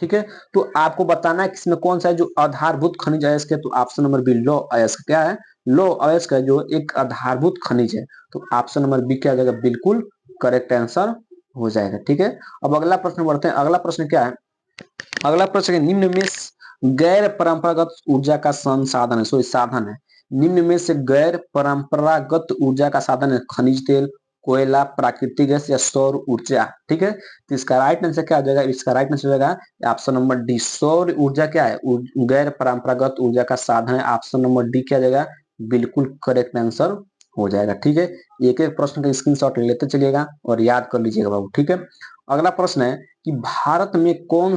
ठीक है, तो आपको बताना है कि इसमें कौन सा है जो आधारभूत खनिज अयस्क है? तो ऑप्शन नंबर बी, लौह अयस्क। क्या है? लौह अयस्क है जो एक आधारभूत खनिज है। तो ऑप्शन नंबर बी क्या हो जाएगा? बिल्कुल करेक्ट आंसर हो जाएगा। ठीक है, अब अगला प्रश्न बढ़ते हैं। अगला प्रश्न क्या है? अगला प्रश्न है निम्न में गैर परंपरागत ऊर्जा का संसाधन है, सॉरी साधन है। निम्न में से गैर परंपरागत ऊर्जा का साधन है खनिज तेल, कोयला, प्राकृतिक गैस, या सौर ऊर्जा। ठीक है, तो इसका राइट आंसर क्या हो जाएगा? इसका राइट आंसर हो जाएगा ऑप्शन नंबर डी, सौर ऊर्जा। क्या है? गैर परंपरागत ऊर्जा का साधन है। ऑप्शन नंबर डी क्या हो जाएगा? बिल्कुल करेक्ट आंसर हो जाएगा। ठीक है, एक एक प्रश्न का स्क्रीनशॉट लेते चलिएगा और याद कर लीजिएगा बाबू। ठीक है, अगला प्रश्न है कि भारत में कौन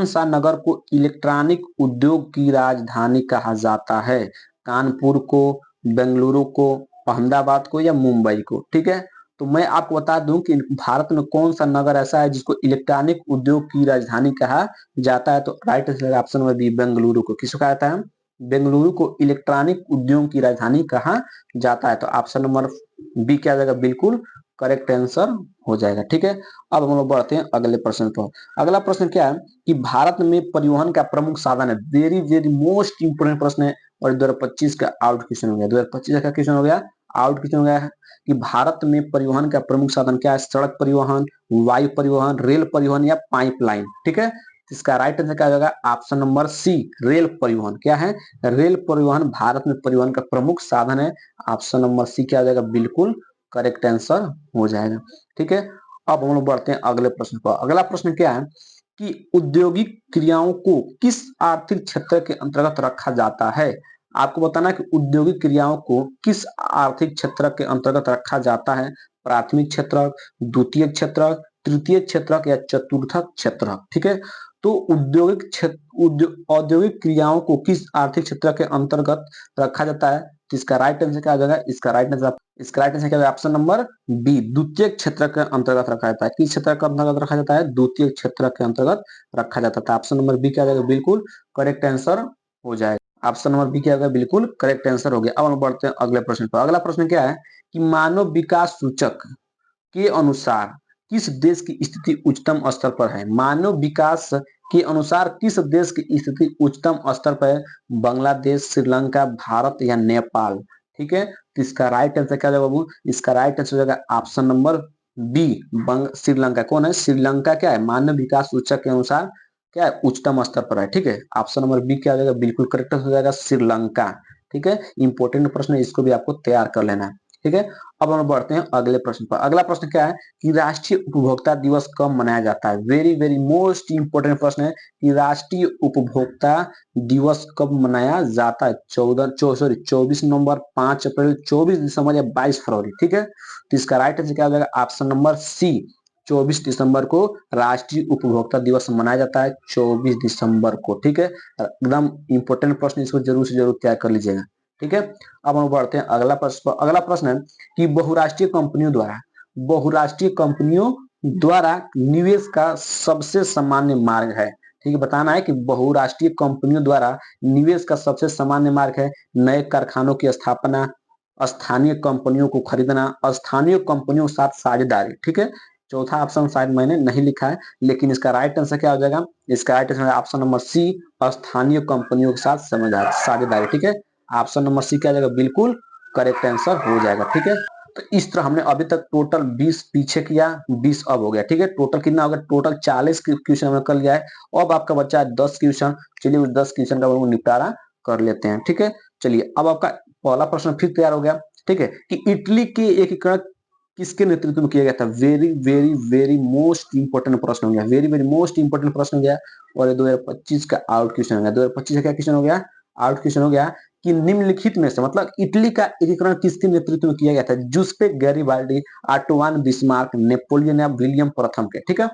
सा नगर को इलेक्ट्रॉनिक उद्योग की राजधानी कहा जाता है? कानपुर को, बेंगलुरु को, अहमदाबाद को, या मुंबई को? ठीक है, तो मैं आपको बता दूं कि भारत में कौन सा नगर ऐसा है जिसको इलेक्ट्रॉनिक उद्योग की राजधानी कहा जाता है? तो right answer option number B, Bengaluru को। किसको कहा जाता है? बेंगलुरु को इलेक्ट्रॉनिक उद्योग की राजधानी कहा जाता है। तो ऑप्शन नंबर बी क्या जाएगा? बिल्कुल करेक्ट आंसर हो जाएगा। ठीक है, अब हम लोग बढ़ते हैं अगले प्रश्न पर। अगला प्रश्न क्या है कि भारत में परिवहन का प्रमुख साधन है? वेरी वेरी मोस्ट इंपोर्टेंट प्रश्न है, और 2025 का आउट क्वेश्चन हो गया। 2025 का क्वेश्चन हो गया, आउट क्वेश्चन हो गया है कि भारत में परिवहन का प्रमुख साधन क्या है? सड़क परिवहन, वायु परिवहन, रेल परिवहन, या पाइपलाइन। ठीक है, इसका राइट आंसर क्या होगा? ऑप्शन नंबर सी, रेल परिवहन। क्या है? रेल परिवहन भारत में परिवहन का प्रमुख साधन है। ऑप्शन नंबर सी क्या हो जाएगा? बिल्कुल करेक्ट आंसर हो जाएगा। ठीक है, अब हम लोग बढ़ते हैं अगले प्रश्न पर। अगला प्रश्न क्या है कि औद्योगिक क्रियाओं को किस आर्थिक क्षेत्र के अंतर्गत रखा जाता है? आपको बताना है कि औद्योगिक क्रियाओं को किस आर्थिक क्षेत्र के अंतर्गत रखा जाता है? प्राथमिक क्षेत्र, द्वितीय क्षेत्र, तृतीय क्षेत्र, या चतुर्थ क्षेत्र। ठीक है, तो औद्योगिक क्रियाओं को किस आर्थिक क्षेत्र के अंतर्गत रखा जाता है? तो इसका राइट आंसर क्या आ जाएगा? इसका राइट आंसर क्या होगा? ऑप्शन नंबर बी, द्वितीय क्षेत्र के अंतर्गत रखा जाता है। किस क्षेत्र के अंतर्गत रखा जाता है? द्वितीय क्षेत्र के अंतर्गत रखा जाता था। ऑप्शन नंबर बी क्या आ जाएगा? बिल्कुल करेक्ट आंसर हो जाएगा। ऑप्शन नंबर बी क्या होगा? बिल्कुल करेक्ट आंसर हो गया। अब हम बढ़ते हैं अगले प्रश्न पर। अगला प्रश्न क्या है कि मानव विकास सूचक के अनुसार किस देश की स्थिति उच्चतम स्तर पर है? मानव विकास के अनुसार किस देश की स्थिति उच्चतम स्तर पर है? बांग्लादेश, श्रीलंका, भारत या नेपाल? ठीक है, तो इसका राइट आंसर क्या होगा बाबू? इसका राइट आंसर हो जाएगा ऑप्शन नंबर बी, श्रीलंका। कौन है? श्रीलंका क्या है? मानव विकास सूचक के अनुसार क्या है? उच्चतम स्तर पर है। ठीक है, ऑप्शन नंबर बी क्या हो जाएगा? बिल्कुल करेक्ट हो जाएगा, श्रीलंका। ठीक है, इंपॉर्टेंट प्रश्न है, इसको भी आपको तैयार कर लेना है। ठीक है, अब हम बढ़ते हैं अगले प्रश्न पर। अगला प्रश्न क्या है कि राष्ट्रीय उपभोक्ता दिवस कब मनाया जाता है? वेरी वेरी मोस्ट इंपोर्टेंट प्रश्न है कि राष्ट्रीय उपभोक्ता दिवस कब मनाया जाता है? 24 नवंबर, 5 अप्रैल, 24 दिसंबर या 22 फरवरी? ठीक है, तो इसका राइट आंसर क्या हो जाएगा? ऑप्शन नंबर सी, 24 दिसंबर को राष्ट्रीय उपभोक्ता दिवस मनाया जाता है, 24 दिसंबर को। ठीक है, एकदम इंपॉर्टेंट प्रश्न, इसको जरूर से जरूर तैयार कर लीजिएगा। ठीक है, अब हम बढ़ते हैं अगला प्रश्न। अगला प्रश्न है कि बहुराष्ट्रीय कंपनियों द्वारा निवेश का सबसे सामान्य मार्ग है। ठीक है, बताना है कि बहुराष्ट्रीय कंपनियों द्वारा निवेश का सबसे सामान्य मार्ग है नए कारखानों की स्थापना, स्थानीय कंपनियों को खरीदना, स्थानीय कंपनियों के साथ साझेदारी। ठीक है, चौथा ऑप्शन शायद मैंने नहीं लिखा है, लेकिन इसका राइट आंसर क्या हो जाएगा? इसका right answer option number C, स्थानीय कंपनियों के साथ साझेदारी। ठीक है, ऑप्शन नंबर सी क्या जाएगा? बिल्कुल करेक्ट आंसर हो जाएगा। ठीक है, तो इस तरह हमने अभी तक टोटल 20 पीछे किया, 20 अब हो गया। ठीक है, टोटल कितना होगा? टोटल 40 क्वेश्चन हमने कर लिया है। अब आपका बच्चा है 10 क्वेश्चन। चलिए उस 10 क्वेश्चन का हम निपटारा कर लेते हैं। ठीक है, चलिए अब आपका पहला प्रश्न फिर तैयार हो गया। ठीक है, कि इटली के एकीकरण किसके नेतृत्व में किया गया था? Very very very most important प्रश्न हो गया, वेरी वेरी मोस्ट इंपोर्टेंट प्रश्न हो गया। और ये 2025 का आउट क्वेश्चन हो गया। 2025 का क्या क्वेश्चन हो गया? आउट क्वेश्चन हो गया कि निम्नलिखित में से, मतलब इटली का एकीकरण किसके नेतृत्व में किया गया था? जूसेप्पे गैरिबाल्डी, आंटोइन बिस्मार्क, नेपोलियन या विलियम प्रथम के। ठीक है,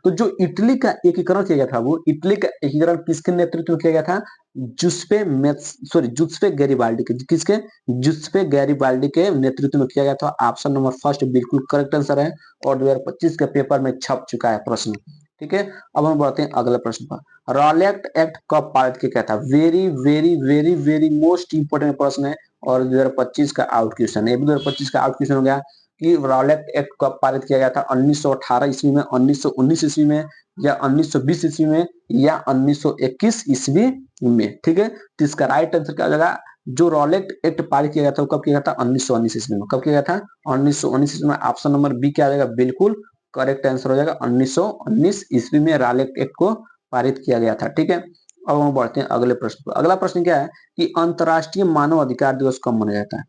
तो जो इटली का एकीकरण किया गया था, वो इटली का एकीकरण किसके नेतृत्व में किया गया था? जूसेप्पे गैरिबाल्डी के। किसके? जूसेप्पे गैरिबाल्डी के नेतृत्व में किया गया था। ऑप्शन नंबर फर्स्ट बिल्कुल करेक्ट आंसर है और 2025 के पेपर में छप चुका है प्रश्न। ठीक है, अब हम बढ़ते हैं अगले प्रश्न पर। रॉलेट एक्ट कब पारित किया गया था? Very very very very most important प्रश्न है और 2025 का आउट क्वेश्चन है। 2025 का आउट क्वेश्चन हो गया कि रॉलेट एक्ट कब पारित किया गया था? 1918 ईस्वी में, 1919 ईस्वी में, या 1920 ईस्वी में, या 1921 ईस्वी में? ठीक है, तो इसका राइट आंसर क्या हो जाएगा? जो रॉलेट एक्ट पारित किया गया था वो कब किया गया था? 1919 ईस्वी में। कब किया गया था? 1919 ईस्वी में। ऑप्शन नंबर बी क्या आ जाएगा? बिल्कुल करेक्ट आंसर हो जाएगा, 1919 ईस्वी में रॉलेट एक्ट को पारित किया गया था। ठीक है, अब हम बढ़ते हैं अगले प्रश्न पर। अगला प्रश्न क्या है कि अंतर्राष्ट्रीय मानव अधिकार दिवस कब मनाया जाता है?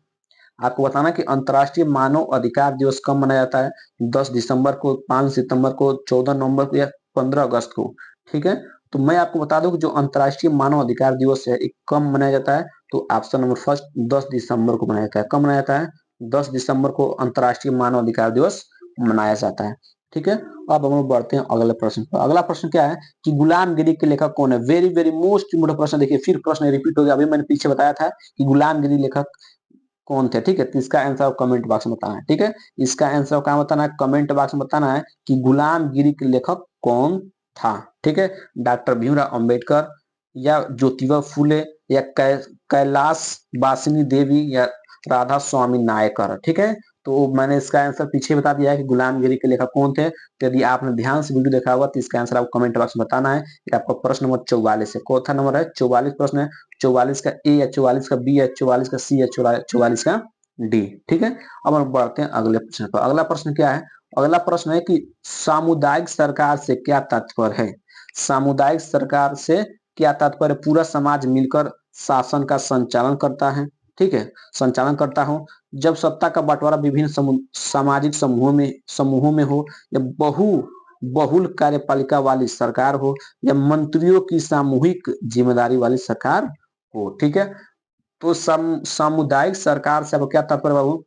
आपको बताना कि अंतर्राष्ट्रीय मानव अधिकार दिवस कब मनाया जाता है? 10 दिसंबर को, 5 सितंबर को, 14 नवंबर को, या 15 अगस्त को? ठीक है, तो मैं आपको बता दूं कि जो अंतर्राष्ट्रीय मानव अधिकार दिवस है कब मनाया जाता है? तो ऑप्शन नंबर फर्स्ट 10 दिसंबर को मनाया जाता है। कब मनाया जाता है? 10 दिसंबर को अंतर्राष्ट्रीय मानव अधिकार दिवस मनाया जाता है। ठीक है, अब हम लोग बढ़ते हैं अगले प्रश्न पर। अगला प्रश्न क्या है कि गुलामगिरी के लेखक कौन है? वेरी वेरी मोस्ट इंपोर्टेंट प्रश्न। देखिए फिर प्रश्न रिपीट हो गया, अभी मैंने पीछे बताया था कि गुलामगिरी लेखक कौन थे। ठीक है, तो इसका आंसर आप कमेंट बॉक्स में बताना है। ठीक है, इसका आंसर क्या बताना है? कमेंट बॉक्स में बताना है कि गुलामगिरी के लेखक कौन था। ठीक है, डॉक्टर भीमराव अंबेडकर, या ज्योतिबा फूले, या कैलाश वासिनी देवी, या राधा स्वामी नायकर? ठीक है, तो मैंने इसका आंसर पीछे बता दिया है कि गुलामगिरी के लेखक कौन थे। तो यदि आपने ध्यान से वीडियो देखा होगा तो इसका आंसर आपको कमेंट बॉक्स में बताना है। ये आपका प्रश्न नंबर 44 है। कौन सा नंबर है? 44 प्रश्न है। 44 का ए, या 44 का बी, या 44 का सी, या 44 का डी? ठीक है, अब हम बढ़ते हैं अगले प्रश्न पर। अगला प्रश्न क्या है? अगला प्रश्न है कि सामुदायिक सरकार से क्या तात्पर्य है? सामुदायिक सरकार से क्या तात्पर्य? पूरा समाज मिलकर शासन का संचालन करता है। ठीक है, संचालन करता हो। जब सत्ता का बंटवारा विभिन्न सामाजिक समूहों में हो, या बहुल कार्यपालिका वाली सरकार हो, या मंत्रियों की सामूहिक जिम्मेदारी वाली सरकार हो। ठीक है, तो सामुदायिक सरकार से अब क्या तात्पर्य बाबू?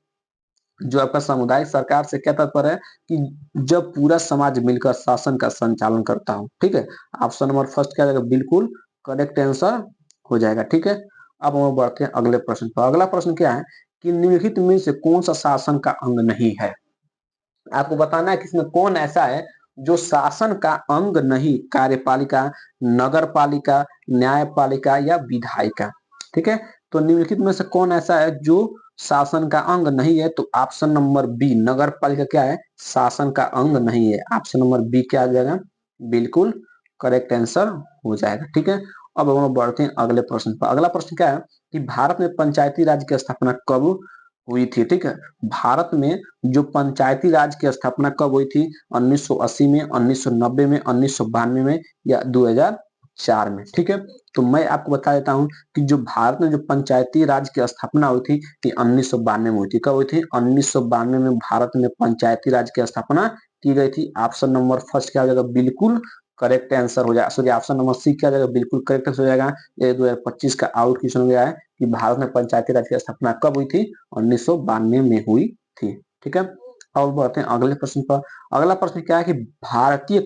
जो आपका सामुदायिक सरकार से क्या तात्पर्य है कि जब पूरा समाज मिलकर शासन का संचालन करता हो। ठीक है, ऑप्शन नंबर फर्स्ट क्या हो जाएगा, बिल्कुल करेक्ट आंसर हो जाएगा। ठीक है, अब हम बढ़ते हैं अगले प्रश्न पर। अगला प्रश्न क्या है कि निम्नलिखित में से कौन सा शासन का अंग नहीं है। आपको बताना है कि इसमें कौन ऐसा है जो शासन का अंग नहीं, कार्यपालिका, नगर पालिका, न्यायपालिका या विधायिका। ठीक है, तो निम्नलिखित में से कौन ऐसा है जो शासन का अंग नहीं है, तो ऑप्शन नंबर बी नगर पालिका क्या है, शासन का अंग नहीं है। ऑप्शन नंबर बी क्या आ जाएगा, बिल्कुल करेक्ट आंसर हो जाएगा। ठीक है, अब हम बढ़ते हैं अगले प्रश्न पर। अगला प्रश्न क्या है कि भारत में पंचायती राज की स्थापना कब हुई थी। ठीक है, भारत में जो पंचायती राज की स्थापना कब हुई थी, 1980 में, 1990 में, 1992 में या 2004 में। ठीक है, तो मैं आपको बता देता हूं कि जो भारत में जो पंचायती राज की स्थापना हुई थी ये 1992 में हुई थी। कब हुई थी, 1992 में भारत में पंचायती राज की स्थापना की गई थी। ऑप्शन नंबर फर्स्ट क्या हो जाएगा, बिल्कुल करेक्ट आंसर हो जाएगा। सॉरी, ऑप्शन नंबर सी क्या हो जाएगा, बिल्कुल करेक्ट आंसर हो जाएगा। ये 2025 का आउट क्वेश्चन हो गया है कि भारत में पंचायती राज की स्थापना कब हुई थी, 1992 में हुई थी। ठीक है, अब बढ़ते हैं अगले प्रश्न पर। अगला प्रश्न क्या है कि भारतीय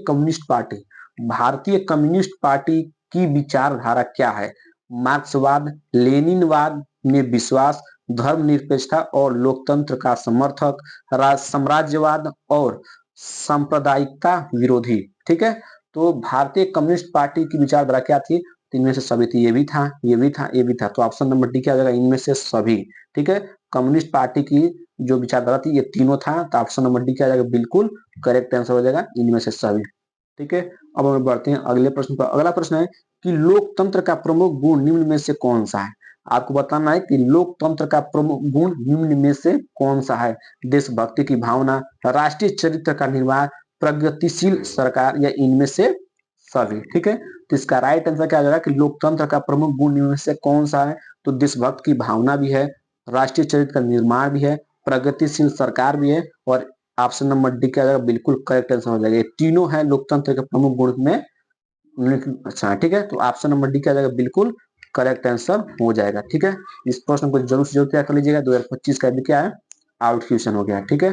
कम्युनिस्ट पार्टी की विचारधारा क्या है। मार्क्सवाद, लेनिनवाद में विश्वास, धर्मनिरपेक्षता और लोकतंत्र का समर्थक, साम्राज्यवाद और सांप्रदायिकता विरोधी। ठीक है, तो भारतीय कम्युनिस्ट पार्टी की विचारधारा क्या थी, इनमें से सभी थी, ये भी था, ये भी था, ये भी था। तो ऑप्शन नंबर डी क्या हो जाएगा, इनमें से सभी। ठीक है, कम्युनिस्ट पार्टी की जो विचारधारा थी ये तीनों था, तो ऑप्शन नंबर डी क्या हो जाएगा, बिल्कुल करेक्ट आंसर हो जाएगा, इनमें से सभी। ठीक है, अब हम बढ़ते हैं अगले प्रश्न पर। अगला प्रश्न है कि लोकतंत्र का प्रमुख गुण निम्न में से कौन सा है। आपको बताना है कि लोकतंत्र का प्रमुख गुण निम्न में से कौन सा है। देशभक्ति की भावना, राष्ट्रीय चरित्र का निर्वाह, प्रगतिशील सरकार या इनमें से सभी। ठीक है, तो इसका राइट आंसर क्या आ जाएगा कि लोकतंत्र का प्रमुख गुण इनमें से कौन सा है, तो देशभक्त की भावना भी है, राष्ट्रीय चरित्र का निर्माण भी है, प्रगतिशील सरकार भी है और ऑप्शन नंबर डी क्या आ जाएगा, बिल्कुल करेक्ट आंसर हो जाएगा। ये तीनों है लोकतंत्र के प्रमुख गुण में। अच्छा, ठीक है, तो ऑप्शन नंबर डी क्या आ जाएगा, बिल्कुल करेक्ट आंसर हो जाएगा। ठीक है, इस प्रश्न को जरूर से जरूर तैयार कर लीजिएगा, 2025 का भी क्या है, आउट क्वेश्चन हो गया। ठीक है,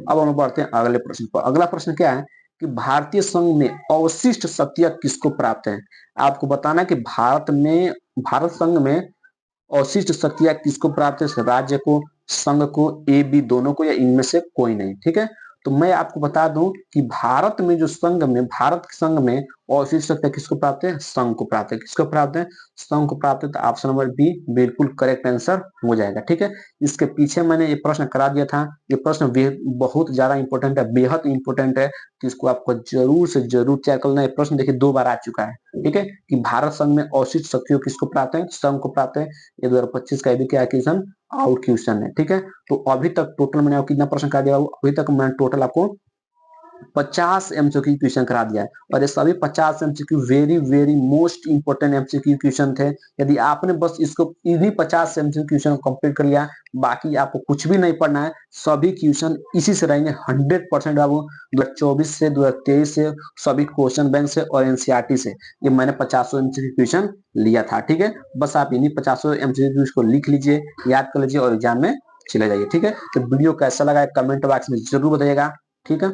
अब हम बढ़ते हैं अगले प्रश्न पर। अगला प्रश्न क्या है कि भारतीय संघ में अवशिष्ट सत्ता किसको प्राप्त है। आपको बताना है कि भारत संघ में अवशिष्ट शक्तियां किसको प्राप्त है, राज्य को, संघ को, ए बी दोनों को या इनमें से कोई नहीं। ठीक है, तो मैं आपको बता दूं कि भारत के संघ में अवशिष्ट शक्तियां किसको प्राप्त है, संघ को प्राप्त है। किसको प्राप्त है, संघ को प्राप्त है, तो ऑप्शन नंबर बी बिल्कुल करेक्ट आंसर हो जाएगा। ठीक है, इसके पीछे मैंने ये प्रश्न करा दिया था, ये प्रश्न बहुत ज्यादा इंपॉर्टेंट है, बेहद इंपॉर्टेंट है, तो इसको आपको जरूर से जरूर तैयार करना है। ये प्रश्न देखिए 2 बार आ चुका है। ठीक है, कि भारत संघ में अवशिष्ट शक्तियों किसको प्राप्त है, संघ को प्राप्त है। ये 2025 का भी क्या क्वेश्चन, आउट क्वेश्चन है। ठीक है, तो अभी तक टोटल मैंने आपको कितना प्रश्न करा दिया, अभी तक मैंने टोटल आपको 50 एमसीक्यू क्वेश्चन करा दिया है और ये सभी 50 MCQ very very most important MCQ question थे। यदि आपने बस इसको इन्हीं 50 एमसीक्यू क्वेश्चन को कंप्लीट कर लिया, बाकी आपको कुछ भी नहीं पढ़ना है, सभी क्वेश्चन इसी से रहेंगे 100% आपको 2024 से 2023 से सभी क्वेश्चन बैंक से और एनसीईआरटी से ये मैंने 50 एमसीक्यू क्वेश्चन लिया था। ठीक है, बस आप इन्हीं 50 एमसीक्यू को लिख लीजिए, याद कर लीजिए और एग्जाम में चले जाइए। ठीक है, तो वीडियो कैसा लगा कमेंट बॉक्स में जरूर बताइएगा। ठीक है।